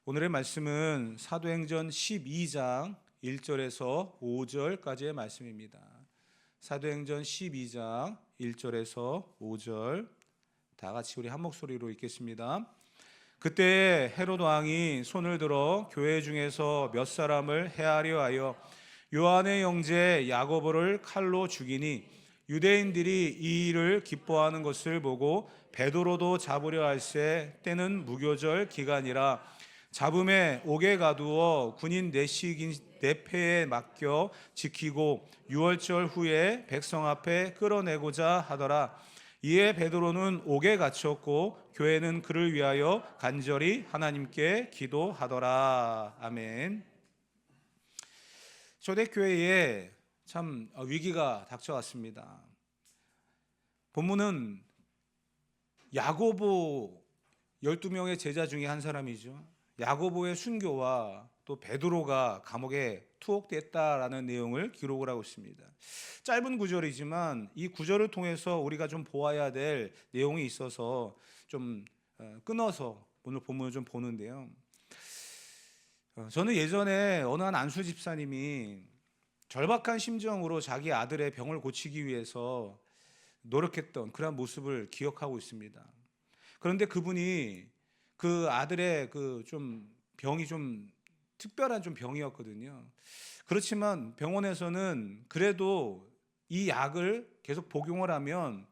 오늘의 말씀은 사도행전 12장 1절에서 5절까지의 말씀입니다. 사도행전 12장 1절에서 5절 다 같이 우리 한 목소리로 읽겠습니다. 그때 헤롯 왕이 손을 들어 교회 중에서 몇 사람을 해하려 하여 요한의 형제 야고보를 칼로 죽이니 유대인들이 이 일을 기뻐하는 것을 보고 베드로도 잡으려 할세 때는 무교절 기간이라 잡음에 옥에 가두어 군인 네 패에 맡겨 지키고 6월절 후에 백성 앞에 끌어내고자 하더라. 이에 베드로는 옥에 갇혔고 교회는 그를 위하여 간절히 하나님께 기도하더라. 아멘. 초대교회에 참 위기가 닥쳐왔습니다. 본문은 야고보 12명의 제자 중에 한 사람이죠. 야고보의 순교와 또 베드로가 감옥에 투옥됐다라는 내용을 기록을 하고 있습니다. 짧은 구절이지만 이 구절을 통해서 우리가 좀 보아야 될 내용이 있어서 좀 끊어서 오늘 본문을 좀 보는데요. 저는 예전에 어느 한 안수 집사님이 절박한 심정으로 자기 아들의 병을 고치기 위해서 노력했던 그런 모습을 기억하고 있습니다. 그런데 그분이 그 아들의 그 좀 병이 좀 특별한 좀 병이었거든요. 그렇지만 병원에서는 그래도 이 약을 계속 복용을 하면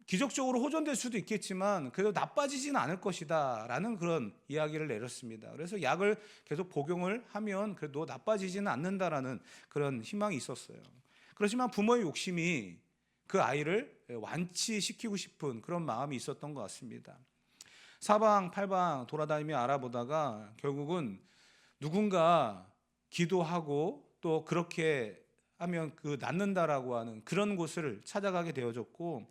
기적적으로 호전될 수도 있겠지만 그래도 나빠지지는 않을 것이다 라는 그런 이야기를 내렸습니다. 그래서 약을 계속 복용을 하면 그래도 나빠지지는 않는다라는 그런 희망이 있었어요. 그렇지만 부모의 욕심이 그 아이를 완치시키고 싶은 그런 마음이 있었던 것 같습니다. 사방팔방 돌아다니며 알아보다가 결국은 누군가 기도하고 또 그렇게 하면 그 낫는다라고 하는 그런 곳을 찾아가게 되어졌고,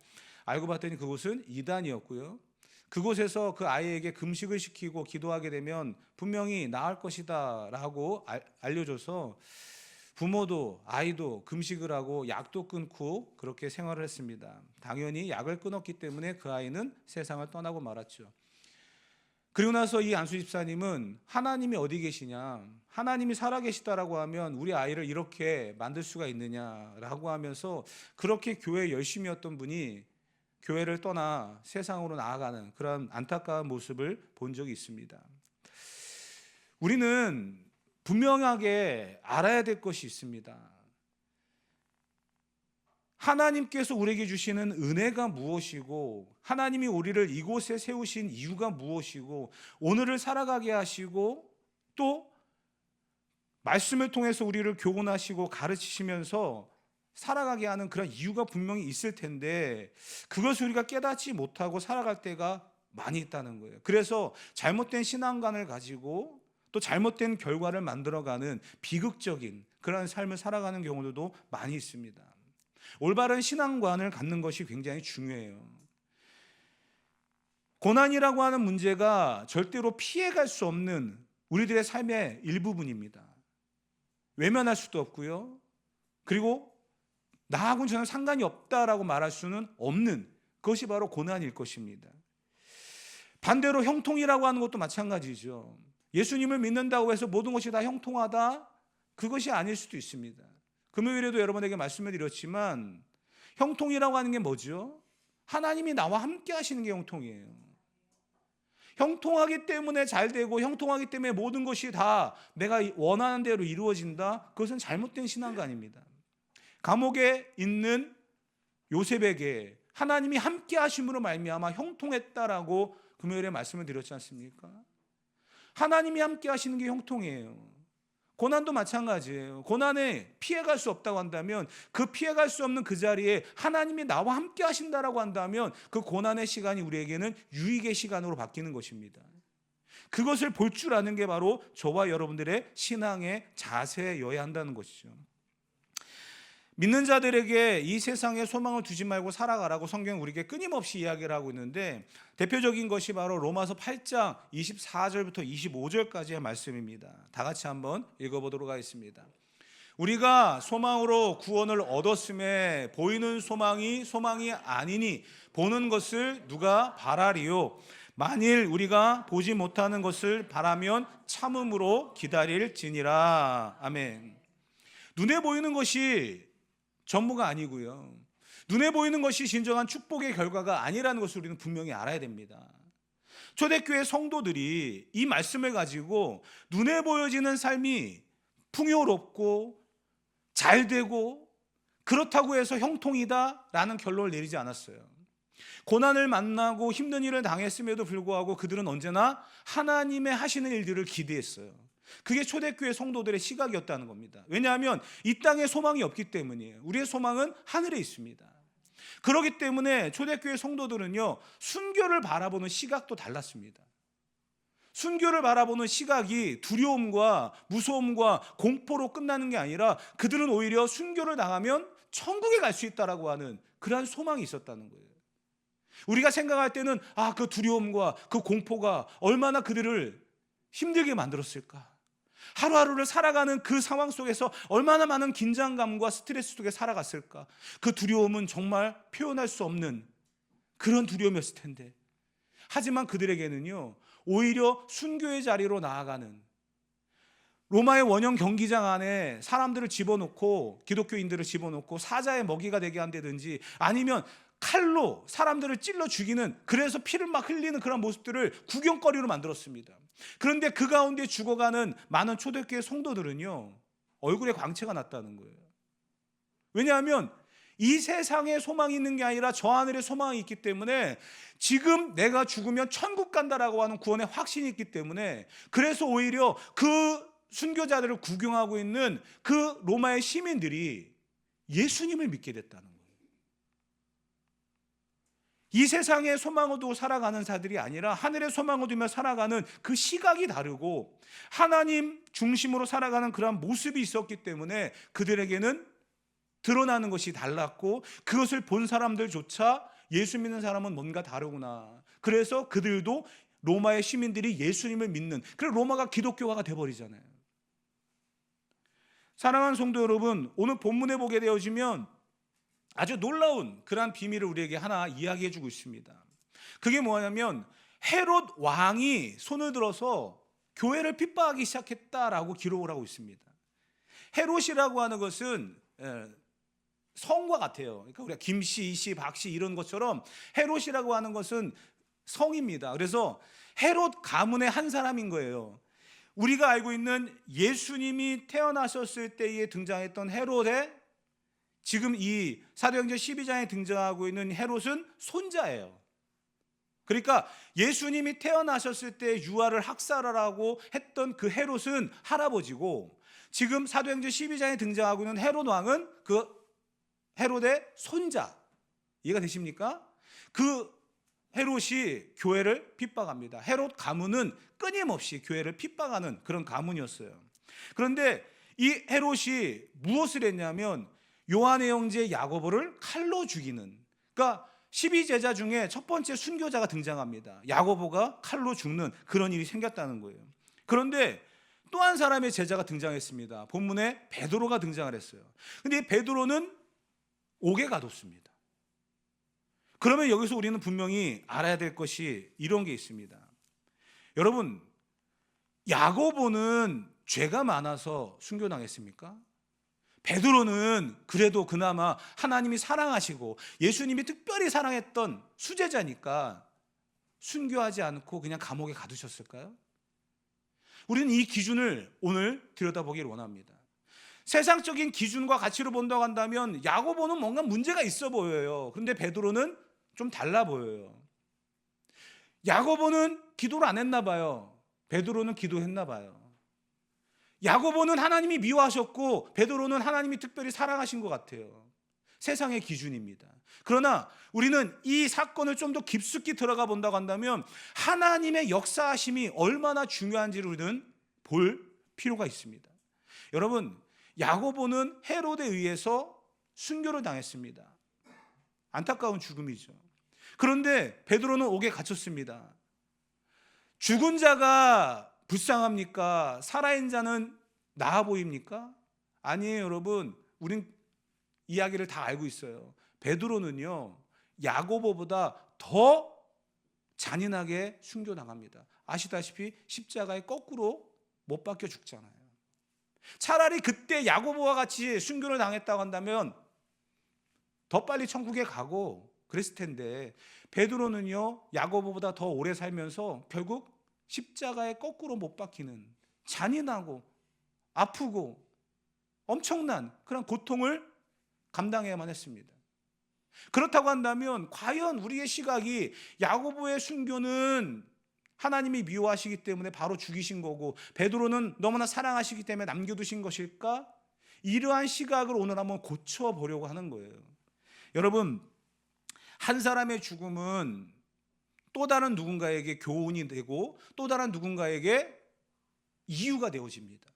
알고 봤더니 그곳은 이단이었고요. 그곳에서 그 아이에게 금식을 시키고 기도하게 되면 분명히 나을 것이다 라고 알려줘서 부모도 아이도 금식을 하고 약도 끊고 그렇게 생활을 했습니다. 당연히 약을 끊었기 때문에 그 아이는 세상을 떠나고 말았죠. 그리고 나서 이 안수 집사님은 하나님이 어디 계시냐, 하나님이 살아계시다라고 하면 우리 아이를 이렇게 만들 수가 있느냐라고 하면서 그렇게 교회에 열심히 했던 분이 교회를 떠나 세상으로 나아가는 그런 안타까운 모습을 본 적이 있습니다. 우리는 분명하게 알아야 될 것이 있습니다. 하나님께서 우리에게 주시는 은혜가 무엇이고, 하나님이 우리를 이곳에 세우신 이유가 무엇이고, 오늘을 살아가게 하시고 또 말씀을 통해서 우리를 교훈하시고 가르치시면서 살아가게 하는 그런 이유가 분명히 있을 텐데 그것을 우리가 깨닫지 못하고 살아갈 때가 많이 있다는 거예요. 그래서 잘못된 신앙관을 가지고 또 잘못된 결과를 만들어가는 비극적인 그런 삶을 살아가는 경우도 많이 있습니다. 올바른 신앙관을 갖는 것이 굉장히 중요해요. 고난이라고 하는 문제가 절대로 피해갈 수 없는 우리들의 삶의 일부분입니다. 외면할 수도 없고요. 그리고 나하고는 전혀 상관이 없다라고 말할 수는 없는 그것이 바로 고난일 것입니다. 반대로 형통이라고 하는 것도 마찬가지죠. 예수님을 믿는다고 해서 모든 것이 다 형통하다? 그것이 아닐 수도 있습니다. 금요일에도 여러분에게 말씀을 드렸지만 형통이라고 하는 게 뭐죠? 하나님이 나와 함께 하시는 게 형통이에요. 형통하기 때문에 잘 되고 형통하기 때문에 모든 것이 다 내가 원하는 대로 이루어진다? 그것은 잘못된 신앙관입니다. 감옥에 있는 요셉에게 하나님이 함께 하심으로 말미암아 형통했다라고 금요일에 말씀을 드렸지 않습니까? 하나님이 함께 하시는 게 형통이에요. 고난도 마찬가지예요. 고난에 피해갈 수 없다고 한다면 그 피해갈 수 없는 그 자리에 하나님이 나와 함께 하신다라고 한다면 그 고난의 시간이 우리에게는 유익의 시간으로 바뀌는 것입니다. 그것을 볼 줄 아는 게 바로 저와 여러분들의 신앙의 자세여야 한다는 것이죠. 믿는 자들에게 이 세상에 소망을 두지 말고 살아가라고 성경은 우리에게 끊임없이 이야기를 하고 있는데 대표적인 것이 바로 로마서 8장 24절부터 25절까지의 말씀입니다. 다 같이 한번 읽어보도록 하겠습니다. 우리가 소망으로 구원을 얻었음에 보이는 소망이 아니니 보는 것을 누가 바라리요. 만일 우리가 보지 못하는 것을 바라면 참음으로 기다릴지니라. 아멘. 눈에 보이는 것이 전부가 아니고요, 눈에 보이는 것이 진정한 축복의 결과가 아니라는 것을 우리는 분명히 알아야 됩니다. 초대교회 성도들이 이 말씀을 가지고 눈에 보여지는 삶이 풍요롭고 잘되고 그렇다고 해서 형통이다라는 결론을 내리지 않았어요. 고난을 만나고 힘든 일을 당했음에도 불구하고 그들은 언제나 하나님의 하시는 일들을 기대했어요. 그게 초대교회 성도들의 시각이었다는 겁니다. 왜냐하면 이 땅에 소망이 없기 때문이에요. 우리의 소망은 하늘에 있습니다. 그렇기 때문에 초대교회 성도들은요, 순교를 바라보는 시각도 달랐습니다. 순교를 바라보는 시각이 두려움과 무서움과 공포로 끝나는 게 아니라 그들은 오히려 순교를 당하면 천국에 갈 수 있다라고 하는 그러한 소망이 있었다는 거예요. 우리가 생각할 때는 그 두려움과 그 공포가 얼마나 그들을 힘들게 만들었을까, 하루하루를 살아가는 그 상황 속에서 얼마나 많은 긴장감과 스트레스 속에 살아갔을까. 그 두려움은 정말 표현할 수 없는 그런 두려움이었을 텐데, 하지만 그들에게는요, 오히려 순교의 자리로 나아가는, 로마의 원형 경기장 안에 사람들을 집어넣고, 기독교인들을 집어넣고 사자의 먹이가 되게 한다든지, 아니면 칼로 사람들을 찔러 죽이는, 그래서 피를 막 흘리는 그런 모습들을 구경거리로 만들었습니다. 그런데 그 가운데 죽어가는 많은 초대교회 성도들은요, 얼굴에 광채가 났다는 거예요. 왜냐하면 이 세상에 소망이 있는 게 아니라 저 하늘에 소망이 있기 때문에, 지금 내가 죽으면 천국 간다라고 하는 구원의 확신이 있기 때문에, 그래서 오히려 그 순교자들을 구경하고 있는 그 로마의 시민들이 예수님을 믿게 됐다는 거예요. 이 세상의 소망을 두고 살아가는 자들이 아니라 하늘의 소망을 두며 살아가는 그 시각이 다르고 하나님 중심으로 살아가는 그런 모습이 있었기 때문에 그들에게는 드러나는 것이 달랐고, 그것을 본 사람들조차 예수 믿는 사람은 뭔가 다르구나, 그래서 그들도, 로마의 시민들이 예수님을 믿는, 그래서 로마가 기독교화가 돼버리잖아요. 사랑하는 성도 여러분, 오늘 본문에 보게 되어지면 아주 놀라운 그러한 비밀을 우리에게 하나 이야기해 주고 있습니다. 그게 뭐냐면, 헤롯 왕이 손을 들어서 교회를 핍박하기 시작했다라고 기록을 하고 있습니다. 헤롯이라고 하는 것은 성과 같아요. 그러니까 우리가 김씨, 이씨, 박씨 이런 것처럼 헤롯이라고 하는 것은 성입니다. 그래서 헤롯 가문의 한 사람인 거예요. 우리가 알고 있는 예수님이 태어나셨을 때에 등장했던 헤롯의, 지금 이 사도행전 12장에 등장하고 있는 헤롯은 손자예요. 그러니까 예수님이 태어나셨을 때 유아를 학살하라고 했던 그 헤롯은 할아버지고, 지금 사도행전 12장에 등장하고 있는 헤롯 왕은 그 헤롯의 손자. 이해가 되십니까? 그 헤롯이 교회를 핍박합니다. 헤롯 가문은 끊임없이 교회를 핍박하는 그런 가문이었어요. 그런데 이 헤롯이 무엇을 했냐면, 요한의 형제 야고보를 칼로 죽이는, 그러니까 12제자 중에 첫 번째 순교자가 등장합니다. 야고보가 칼로 죽는 그런 일이 생겼다는 거예요. 그런데 또 한 사람의 제자가 등장했습니다. 본문에 베드로가 등장을 했어요. 근데 이 베드로는 옥에 가뒀습니다. 그러면 여기서 우리는 분명히 알아야 될 것이 이런 게 있습니다. 여러분, 야고보는 죄가 많아서 순교당했습니까? 베드로는 그래도 그나마 하나님이 사랑하시고 예수님이 특별히 사랑했던 수제자니까 순교하지 않고 그냥 감옥에 가두셨을까요? 우리는 이 기준을 오늘 들여다보기를 원합니다. 세상적인 기준과 가치로 본다고 한다면 야고보는 뭔가 문제가 있어 보여요. 그런데 베드로는 좀 달라 보여요. 야고보는 기도를 안 했나 봐요. 베드로는 기도했나 봐요. 야고보는 하나님이 미워하셨고 베드로는 하나님이 특별히 사랑하신 것 같아요. 세상의 기준입니다. 그러나 우리는 이 사건을 좀 더 깊숙이 들어가 본다고 한다면 하나님의 역사하심이 얼마나 중요한지를 우리는 볼 필요가 있습니다. 여러분, 야고보는 헤롯에 의해서 순교를 당했습니다. 안타까운 죽음이죠. 그런데 베드로는 옥에 갇혔습니다. 죽은 자가 불쌍합니까? 살아있는 자는 나아 보입니까? 아니에요, 여러분. 우린 이야기를 다 알고 있어요. 베드로는요, 야고보보다 더 잔인하게 순교당합니다. 아시다시피 십자가에 거꾸로 못 박혀 죽잖아요. 차라리 그때 야고보와 같이 순교를 당했다고 한다면 더 빨리 천국에 가고 그랬을 텐데, 베드로는요 야고보보다 더 오래 살면서 결국 십자가에 거꾸로 못 박히는 잔인하고 아프고 엄청난 그런 고통을 감당해야만 했습니다. 그렇다고 한다면 과연 우리의 시각이 야고보의 순교는 하나님이 미워하시기 때문에 바로 죽이신 거고 베드로는 너무나 사랑하시기 때문에 남겨두신 것일까? 이러한 시각을 오늘 한번 고쳐보려고 하는 거예요. 여러분, 한 사람의 죽음은 또 다른 누군가에게 교훈이 되고 또 다른 누군가에게 이유가 되어집니다.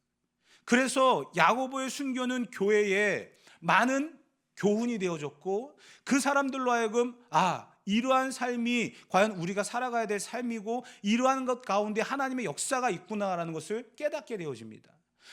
그래서 야고보의 순교는 교회에 많은 교훈이 되어졌고 그 사람들로 하여금 이러한 삶이 과연 우리가 살아가야 될 삶이고 이러한 것 가운데 하나님의 역사가 있구나라는 것을 깨닫게 되어집니다.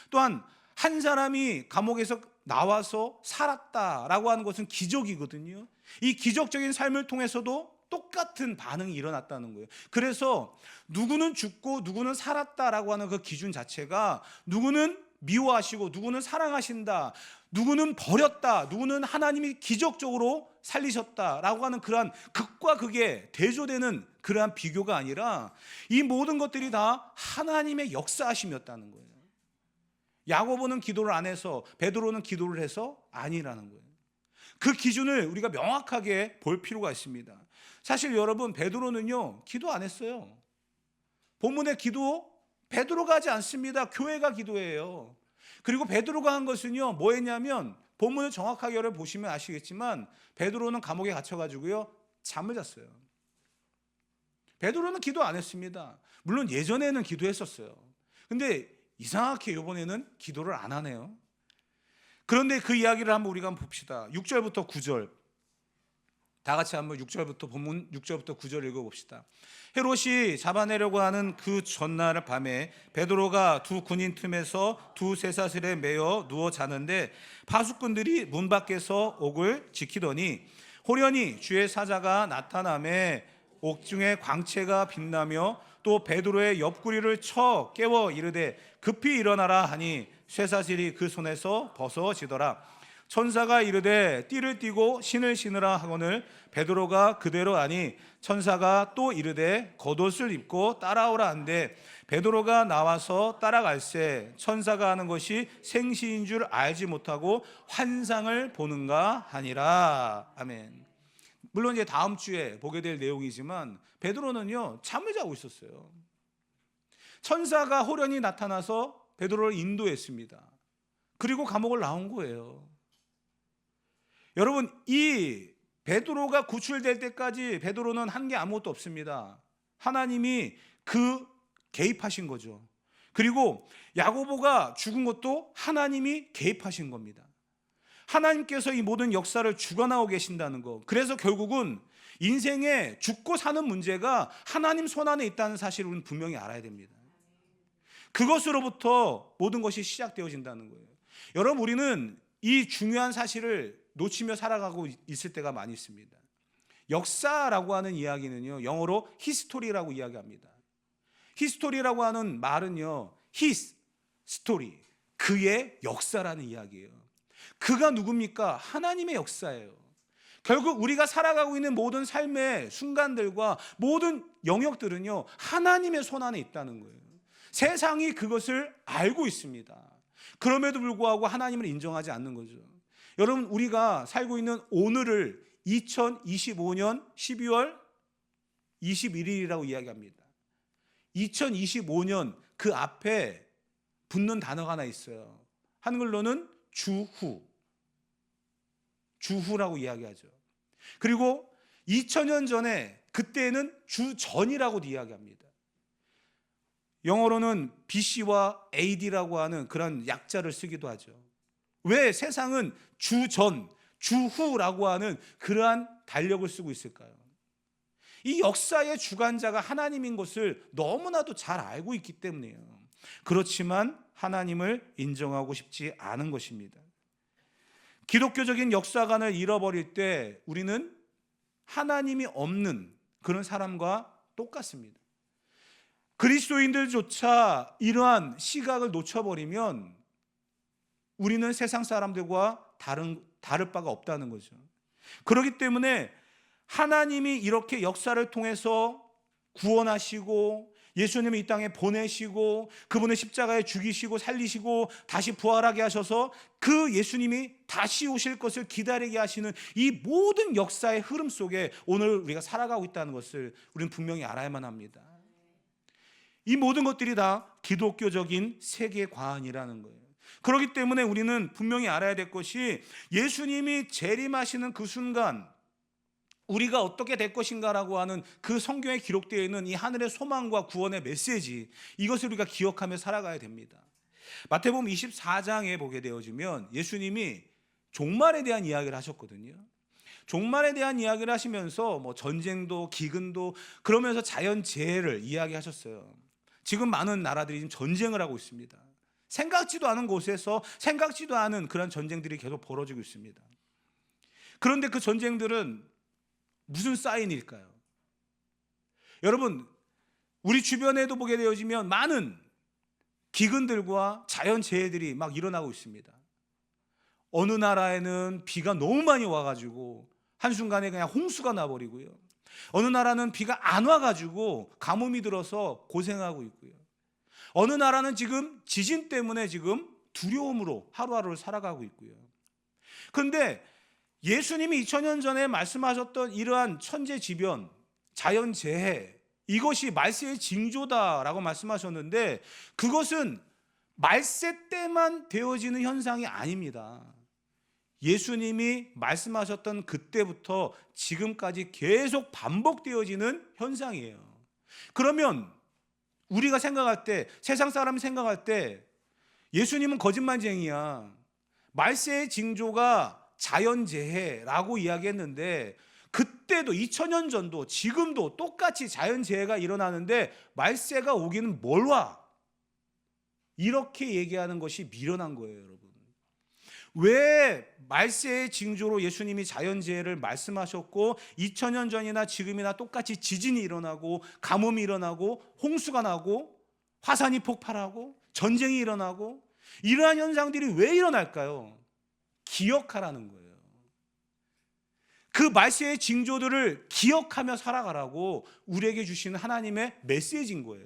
또한 한 사람이 감옥에서 나와서 살았다라고 하는 것은 기적이거든요. 이 기적적인 삶을 통해서도 똑같은 반응이 일어났다는 거예요. 그래서 누구는 죽고 누구는 살았다라고 하는 그 기준 자체가 누구는 미워하시고 누구는 사랑하신다, 누구는 버렸다, 누구는 하나님이 기적적으로 살리셨다라고 하는 그러한 극과 극에 대조되는 그러한 비교가 아니라 이 모든 것들이 다 하나님의 역사하심이었다는 거예요. 야고보는 기도를 안 해서 베드로는 기도를 해서 아니라는 거예요. 그 기준을 우리가 명확하게 볼 필요가 있습니다. 사실 여러분, 베드로는요 기도 안 했어요. 본문의 기도 베드로가 하지 않습니다. 교회가 기도해요. 그리고 베드로가 한 것은요 뭐했냐면, 본문을 정확하게 여러분 보시면 아시겠지만 베드로는 감옥에 갇혀가지고요 잠을 잤어요. 베드로는 기도 안 했습니다. 물론 예전에는 기도했었어요. 근데 이상하게 이번에는 기도를 안 하네요. 그런데 그 이야기를 한번 우리가 한번 봅시다. 6절부터 9절 다 같이 한번 6절부터 본문 6절부터 9절 읽어봅시다. 헤롯이 잡아내려고 하는 그 전날 밤에 베드로가 두 군인 틈에서 두 쇠사슬에 매여 누워 자는데 파수꾼들이 문 밖에서 옥을 지키더니 호련히 주의 사자가 나타나매 옥중에 광채가 빛나며 또 베드로의 옆구리를 쳐 깨워 이르되 급히 일어나라 하니 쇠사슬이 그 손에서 벗어지더라. 천사가 이르되 띠를 띠고 신을 신으라 하거늘 베드로가 그대로 하니 천사가 또 이르되 겉옷을 입고 따라오라 한데 베드로가 나와서 따라갈새 천사가 하는 것이 생시인 줄 알지 못하고 환상을 보는가 하니라. 아멘. 물론 이제 다음 주에 보게 될 내용이지만 베드로는요 잠을 자고 있었어요. 천사가 호련히 나타나서 베드로를 인도했습니다. 그리고 감옥을 나온 거예요. 여러분, 이 베드로가 구출될 때까지 베드로는 한 게 아무것도 없습니다. 하나님이 그 개입하신 거죠. 그리고 야고보가 죽은 것도 하나님이 개입하신 겁니다. 하나님께서 이 모든 역사를 주관하고 계신다는 거. 그래서 결국은 인생에 죽고 사는 문제가 하나님 손 안에 있다는 사실을 우리는 분명히 알아야 됩니다. 그것으로부터 모든 것이 시작되어진다는 거예요. 여러분, 우리는 이 중요한 사실을 놓치며 살아가고 있을 때가 많이 있습니다. 역사라고 하는 이야기는요 영어로 히스토리라고 이야기합니다. 히스토리라고 하는 말은요 his story, 그의 역사라는 이야기예요. 그가 누굽니까? 하나님의 역사예요. 결국 우리가 살아가고 있는 모든 삶의 순간들과 모든 영역들은요 하나님의 손 안에 있다는 거예요. 세상이 그것을 알고 있습니다. 그럼에도 불구하고 하나님을 인정하지 않는 거죠. 여러분, 우리가 살고 있는 오늘을 2025년 12월 21일이라고 이야기합니다. 2025년 그 앞에 붙는 단어가 하나 있어요. 한글로는 주후라고 이야기하죠. 그리고 2000년 전에 그때는 주전이라고도 이야기합니다. 영어로는 BC와 AD라고 하는 그런 약자를 쓰기도 하죠. 왜 세상은 주전, 주후라고 하는 그러한 달력을 쓰고 있을까요? 이 역사의 주관자가 하나님인 것을 너무나도 잘 알고 있기 때문이에요. 그렇지만 하나님을 인정하고 싶지 않은 것입니다. 기독교적인 역사관을 잃어버릴 때 우리는 하나님이 없는 그런 사람과 똑같습니다. 그리스도인들조차 이러한 시각을 놓쳐버리면 우리는 세상 사람들과 다를 바가 없다는 거죠. 그렇기 때문에 하나님이 이렇게 역사를 통해서 구원하시고 예수님을 이 땅에 보내시고 그분을 십자가에 죽이시고 살리시고 다시 부활하게 하셔서 그 예수님이 다시 오실 것을 기다리게 하시는 이 모든 역사의 흐름 속에 오늘 우리가 살아가고 있다는 것을 우리는 분명히 알아야만 합니다. 이 모든 것들이 다 기독교적인 세계관이라는 거예요. 그렇기 때문에 우리는 분명히 알아야 될 것이 예수님이 재림하시는 그 순간 우리가 어떻게 될 것인가라고 하는 그 성경에 기록되어 있는 이 하늘의 소망과 구원의 메시지, 이것을 우리가 기억하며 살아가야 됩니다. 마태복음 24장에 보게 되어지면 예수님이 종말에 대한 이야기를 하셨거든요. 종말에 대한 이야기를 하시면서 전쟁도 기근도 그러면서 자연재해를 이야기하셨어요. 지금 많은 나라들이 지금 전쟁을 하고 있습니다. 생각지도 않은 곳에서 생각지도 않은 그런 전쟁들이 계속 벌어지고 있습니다. 그런데 그 전쟁들은 무슨 사인일까요? 여러분, 우리 주변에도 보게 되어지면 많은 기근들과 자연재해들이 막 일어나고 있습니다. 어느 나라에는 비가 너무 많이 와가지고 한순간에 그냥 홍수가 나버리고요. 어느 나라는 비가 안 와가지고 가뭄이 들어서 고생하고 있고요. 어느 나라는 지금 지진 때문에 지금 두려움으로 하루하루를 살아가고 있고요. 그런데 예수님이 2000년 전에 말씀하셨던 이러한 천재지변, 자연재해, 이것이 말세의 징조다라고 말씀하셨는데 그것은 말세 때만 되어지는 현상이 아닙니다. 예수님이 말씀하셨던 그때부터 지금까지 계속 반복되어지는 현상이에요. 그러면 우리가 생각할 때, 세상 사람이 생각할 때 예수님은 거짓말쟁이야, 말세의 징조가 자연재해라고 이야기했는데 그때도 2000년 전도 지금도 똑같이 자연재해가 일어나는데 말세가 오기는 뭘 와? 이렇게 얘기하는 것이 미련한 거예요, 여러분. 왜 말세의 징조로 예수님이 자연재해를 말씀하셨고 2000년 전이나 지금이나 똑같이 지진이 일어나고 가뭄이 일어나고 홍수가 나고 화산이 폭발하고 전쟁이 일어나고 이러한 현상들이 왜 일어날까요? 기억하라는 거예요. 그 말세의 징조들을 기억하며 살아가라고 우리에게 주시는 하나님의 메시지인 거예요.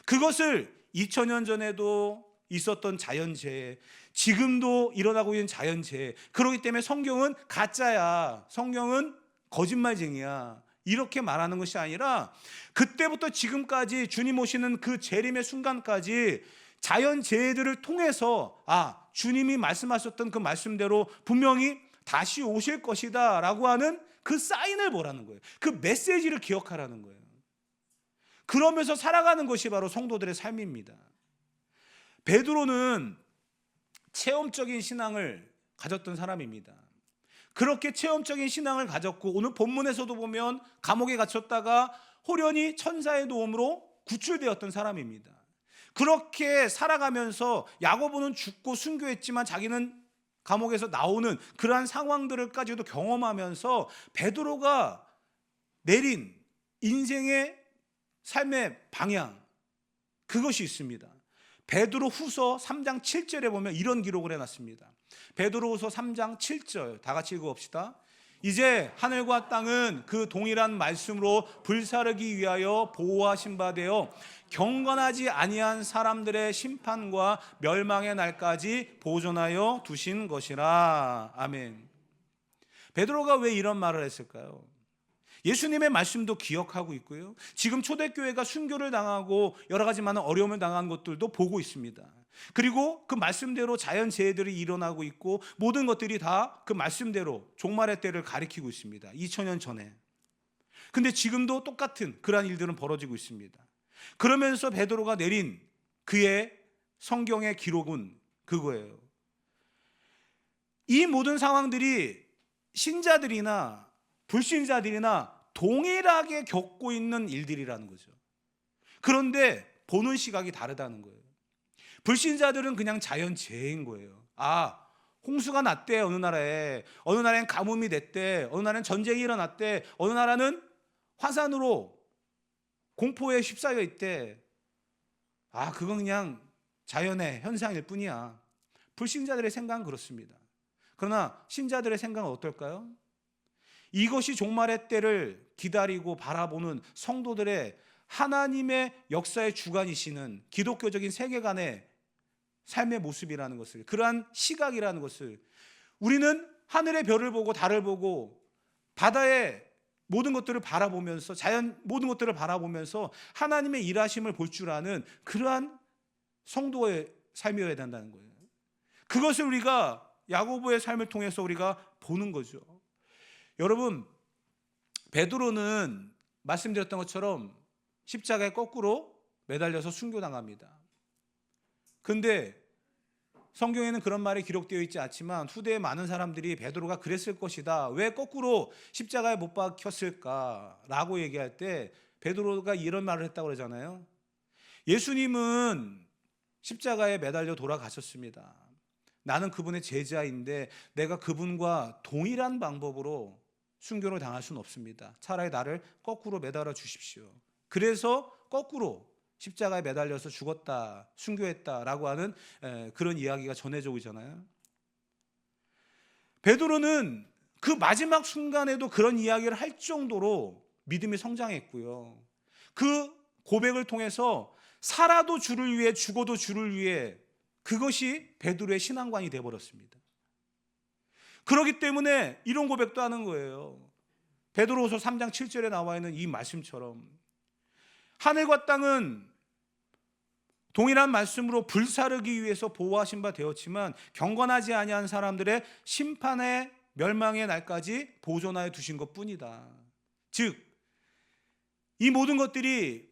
그것을 2000년 전에도 있었던 자연재해, 지금도 일어나고 있는 자연재해, 그렇기 때문에 성경은 가짜야, 성경은 거짓말쟁이야, 이렇게 말하는 것이 아니라 그때부터 지금까지 주님 오시는 그 재림의 순간까지 자연재해들을 통해서 주님이 말씀하셨던 그 말씀대로 분명히 다시 오실 것이다 라고 하는 그 사인을 보라는 거예요. 그 메시지를 기억하라는 거예요. 그러면서 살아가는 것이 바로 성도들의 삶입니다. 베드로는 체험적인 신앙을 가졌던 사람입니다. 그렇게 체험적인 신앙을 가졌고 오늘 본문에서도 보면 감옥에 갇혔다가 호련히 천사의 도움으로 구출되었던 사람입니다. 그렇게 살아가면서 야고보는 죽고 순교했지만 자기는 감옥에서 나오는 그러한 상황들을까지도 경험하면서 베드로가 내린 인생의 삶의 방향, 그것이 있습니다. 베드로 후서 3장 7절에 보면 이런 기록을 해놨습니다. 베드로 후서 3장 7절 다 같이 읽어봅시다. 이제 하늘과 땅은 그 동일한 말씀으로 불사르기 위하여 보호하신 바 되어 경건하지 아니한 사람들의 심판과 멸망의 날까지 보존하여 두신 것이라. 아멘. 베드로가 왜 이런 말을 했을까요? 예수님의 말씀도 기억하고 있고요. 지금 초대교회가 순교를 당하고 여러 가지 많은 어려움을 당한 것들도 보고 있습니다. 그리고 그 말씀대로 자연재해들이 일어나고 있고 모든 것들이 다 그 말씀대로 종말의 때를 가리키고 있습니다. 2000년 전에. 근데 지금도 똑같은 그러한 일들은 벌어지고 있습니다. 그러면서 베드로가 내린 그의 성경의 기록은 그거예요. 이 모든 상황들이 신자들이나 불신자들이나 동일하게 겪고 있는 일들이라는 거죠. 그런데 보는 시각이 다르다는 거예요. 불신자들은 그냥 자연재해인 거예요. 홍수가 났대, 어느 나라에. 어느 나라엔 가뭄이 됐대. 어느 나라엔 전쟁이 일어났대. 어느 나라는 화산으로 공포에 휩싸여 있대. 그건 그냥 자연의 현상일 뿐이야. 불신자들의 생각은 그렇습니다. 그러나 신자들의 생각은 어떨까요? 이것이 종말의 때를 기다리고 바라보는 성도들의 하나님의 역사의 주관이시는 기독교적인 세계관의 삶의 모습이라는 것을, 그러한 시각이라는 것을, 우리는 하늘의 별을 보고 달을 보고 바다의 모든 것들을 바라보면서, 자연 모든 것들을 바라보면서 하나님의 일하심을 볼 줄 아는 그러한 성도의 삶이어야 된다는 거예요. 그것을 우리가 야고보의 삶을 통해서 우리가 보는 거죠. 여러분, 베드로는 말씀드렸던 것처럼 십자가에 거꾸로 매달려서 순교당합니다. 근데 성경에는 그런 말이 기록되어 있지 않지만 후대에 많은 사람들이 베드로가 그랬을 것이다, 왜 거꾸로 십자가에 못 박혔을까 라고 얘기할 때 베드로가 이런 말을 했다고 그러잖아요. 예수님은 십자가에 매달려 돌아가셨습니다. 나는 그분의 제자인데 내가 그분과 동일한 방법으로 순교를 당할 수는 없습니다. 차라리 나를 거꾸로 매달아 주십시오. 그래서 거꾸로 십자가에 매달려서 죽었다, 순교했다라고 하는 그런 이야기가 전해져 오잖아요. 베드로는 그 마지막 순간에도 그런 이야기를 할 정도로 믿음이 성장했고요. 그 고백을 통해서 살아도 주를 위해, 죽어도 주를 위해, 그것이 베드로의 신앙관이 되어버렸습니다. 그렇기 때문에 이런 고백도 하는 거예요. 베드로후서 3장 7절에 나와 있는 이 말씀처럼 하늘과 땅은 동일한 말씀으로 불사르기 위해서 보호하신 바 되었지만 경건하지 아니한 사람들의 심판의 멸망의 날까지 보존하여 두신 것뿐이다. 즉, 이 모든 것들이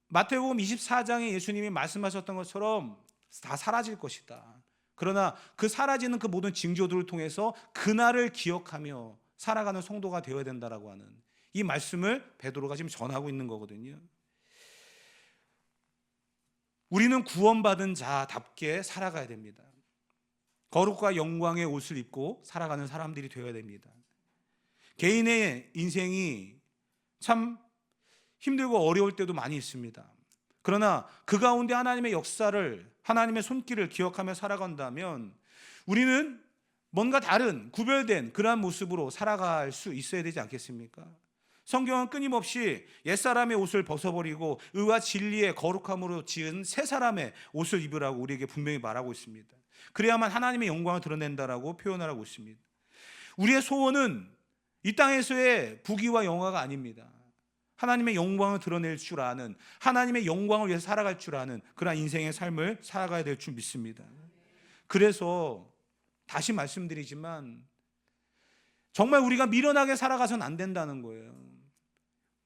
마태복음 24장에 예수님이 말씀하셨던 것처럼 다 사라질 것이다. 그러나 그 사라지는 그 모든 징조들을 통해서 그날을 기억하며 살아가는 성도가 되어야 된다라고 하는 이 말씀을 베드로가 지금 전하고 있는 거거든요. 우리는 구원받은 자답게 살아가야 됩니다. 거룩과 영광의 옷을 입고 살아가는 사람들이 되어야 됩니다. 개인의 인생이 참 힘들고 어려울 때도 많이 있습니다. 그러나 그 가운데 하나님의 역사를, 하나님의 손길을 기억하며 살아간다면 우리는 뭔가 다른, 구별된 그러한 모습으로 살아갈 수 있어야 되지 않겠습니까? 성경은 끊임없이 옛사람의 옷을 벗어버리고 의와 진리의 거룩함으로 지은 새 사람의 옷을 입으라고 우리에게 분명히 말하고 있습니다. 그래야만 하나님의 영광을 드러낸다라고 표현을 하고 있습니다. 우리의 소원은 이 땅에서의 부귀와 영화가 아닙니다. 하나님의 영광을 드러낼 줄 아는, 하나님의 영광을 위해서 살아갈 줄 아는 그런 인생의 삶을 살아가야 될 줄 믿습니다. 그래서 다시 말씀드리지만 정말 우리가 미련하게 살아가서는 안 된다는 거예요.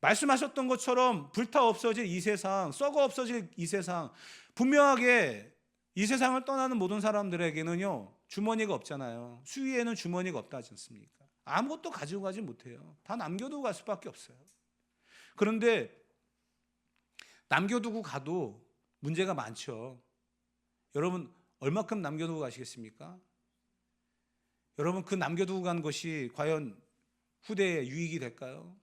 말씀하셨던 것처럼 불타 없어질 이 세상, 썩어 없어질 이 세상, 분명하게 이 세상을 떠나는 모든 사람들에게는요, 주머니가 없잖아요. 수위에는 주머니가 없다지 않습니까? 아무것도 가지고 가지 못해요. 다 남겨두고 갈 수밖에 없어요. 그런데 남겨두고 가도 문제가 많죠. 여러분, 얼마큼 남겨두고 가시겠습니까? 여러분, 그 남겨두고 간 것이 과연 후대에 유익이 될까요?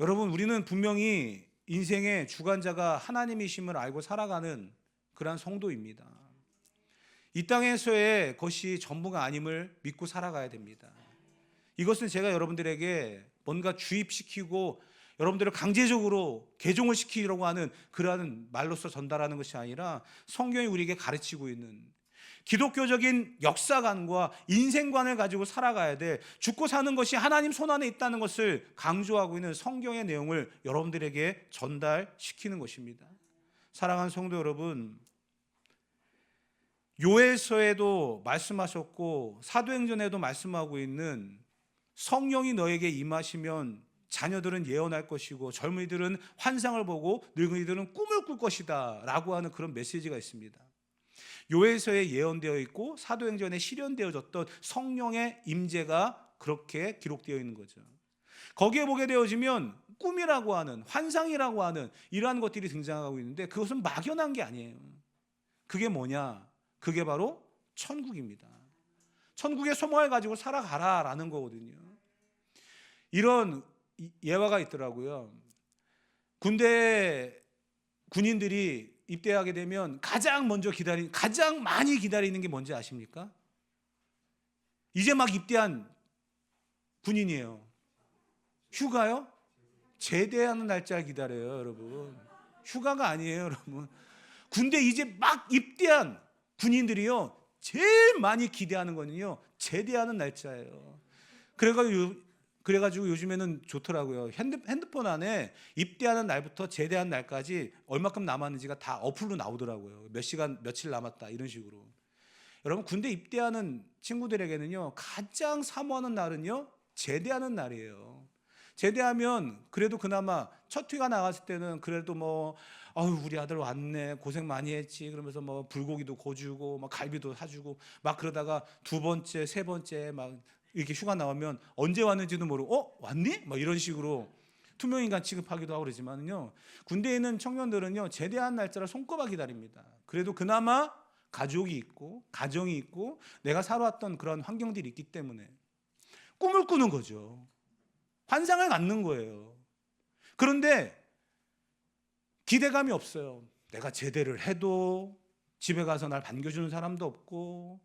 여러분, 우리는 분명히 인생의 주관자가 하나님이심을 알고 살아가는 그러한 성도입니다. 이 땅에서의 것이 전부가 아님을 믿고 살아가야 됩니다. 이것은 제가 여러분들에게 뭔가 주입시키고 여러분들을 강제적으로 개종을 시키려고 하는 그러한 말로서 전달하는 것이 아니라 성경이 우리에게 가르치고 있는 기독교적인 역사관과 인생관을 가지고 살아가야 돼, 죽고 사는 것이 하나님 손안에 있다는 것을 강조하고 있는 성경의 내용을 여러분들에게 전달시키는 것입니다. 사랑하는 성도 여러분, 요엘서에도 말씀하셨고 사도행전에도 말씀하고 있는 성령이 너에게 임하시면 자녀들은 예언할 것이고 젊은이들은 환상을 보고 늙은이들은 꿈을 꿀 것이다 라고 하는 그런 메시지가 있습니다. 요엘서에 예언되어 있고 사도행전에 실현되어졌던 성령의 임재가 그렇게 기록되어 있는 거죠. 거기에 보게 되어지면 꿈이라고 하는, 환상이라고 하는 이러한 것들이 등장하고 있는데 그것은 막연한 게 아니에요. 그게 뭐냐? 그게 바로 천국입니다. 천국의 소망을 가지고 살아가라라는 거거든요. 이런 예화가 있더라고요. 군대 군인들이 입대하게 되면 가장 많이 기다리는 게 뭔지 아십니까? 이제 막 입대한 군인이에요. 휴가요? 제대하는 날짜를 기다려요, 여러분. 휴가가 아니에요, 여러분. 군대 이제 막 입대한 군인들이요, 제일 많이 기대하는 거는요, 제대하는 날짜예요. 그래가지고 요즘에는 좋더라고요. 핸드폰 안에 입대하는 날부터 제대하는 날까지 얼마큼 남았는지가 다 어플로 나오더라고요. 몇 시간, 며칠 남았다, 이런 식으로. 여러분, 군대 입대하는 친구들에게는요, 가장 사모하는 날은요, 제대하는 날이에요. 제대하면 그래도 그나마 첫 회가 나갔을 때는 그래도 뭐 우리 아들 왔네, 고생 많이 했지, 그러면서 뭐 불고기도 구워주고 막 갈비도 사주고 막 그러다가 두 번째, 세 번째 막 이렇게 휴가 나오면 언제 왔는지도 모르고 왔니? 막 이런 식으로 투명인간 취급하기도 하고 그러지만요, 군대에 있는 청년들은요, 제대한 날짜를 손꼽아 기다립니다. 그래도 그나마 가족이 있고 가정이 있고 내가 살아왔던 그런 환경들이 있기 때문에 꿈을 꾸는 거죠. 환상을 갖는 거예요. 그런데 기대감이 없어요. 내가 제대를 해도 집에 가서 날 반겨주는 사람도 없고,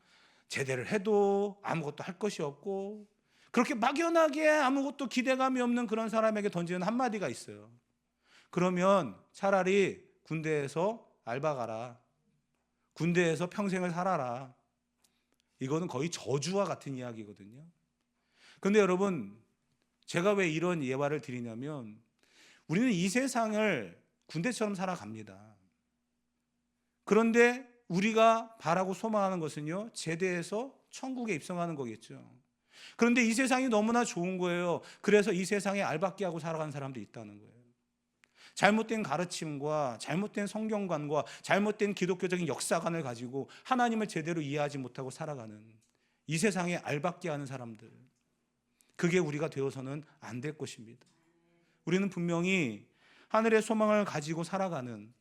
제대를 해도 아무것도 할 것이 없고, 그렇게 막연하게 아무것도 기대감이 없는 그런 사람에게 던지는 한마디가 있어요. 그러면 차라리 군대에서 알바 가라, 군대에서 평생을 살아라. 이거는 거의 저주와 같은 이야기거든요. 그런데 여러분, 제가 왜 이런 예화를 드리냐면, 우리는 이 세상을 군대처럼 살아갑니다. 그런데 우리가 바라고 소망하는 것은요, 제대해서 천국에 입성하는 거겠죠. 그런데 이 세상이 너무나 좋은 거예요. 그래서 이 세상에 알박기 하고 살아가는 사람도 있다는 거예요. 잘못된 가르침과 잘못된 성경관과 잘못된 기독교적인 역사관을 가지고 하나님을 제대로 이해하지 못하고 살아가는 이 세상에 알박기 하는 사람들, 그게 우리가 되어서는 안 될 것입니다. 우리는 분명히 하늘의 소망을 가지고 살아가는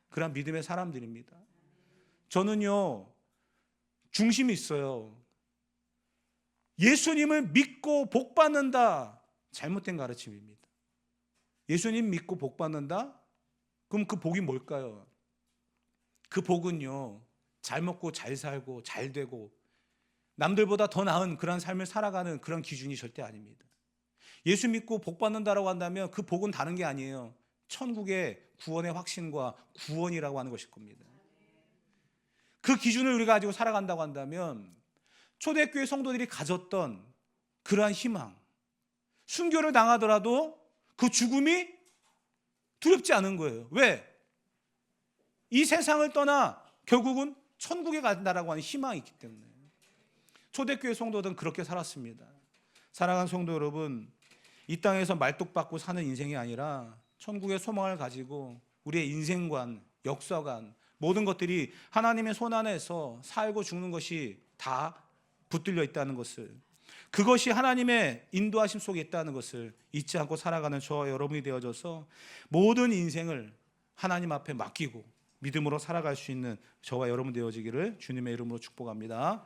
그런 믿음의 사람들입니다. 저는요, 중심이 있어요. 예수님을 믿고 복 받는다, 잘못된 가르침입니다. 예수님 믿고 복 받는다? 그럼 그 복이 뭘까요? 그 복은요, 잘 먹고 잘 살고 잘 되고 남들보다 더 나은 그런 삶을 살아가는 그런 기준이 절대 아닙니다. 예수 믿고 복 받는다라고 한다면 그 복은 다른 게 아니에요. 천국의 구원의 확신과 구원이라고 하는 것일 겁니다. 그 기준을 우리가 가지고 살아간다고 한다면 초대교회 성도들이 가졌던 그러한 희망, 순교를 당하더라도 그 죽음이 두렵지 않은 거예요. 왜? 이 세상을 떠나 결국은 천국에 간다라고 하는 희망이 있기 때문에. 초대교회 성도들은 그렇게 살았습니다. 사랑하는 성도 여러분, 이 땅에서 말뚝박고 사는 인생이 아니라 천국의 소망을 가지고 우리의 인생관, 역사관, 모든 것들이 하나님의 손 안에서 살고 죽는 것이 다 붙들려 있다는 것을, 그것이 하나님의 인도하심 속에 있다는 것을 잊지 않고 살아가는 저와 여러분이 되어져서 모든 인생을 하나님 앞에 맡기고 믿음으로 살아갈 수 있는 저와 여러분 되어지기를 주님의 이름으로 축복합니다.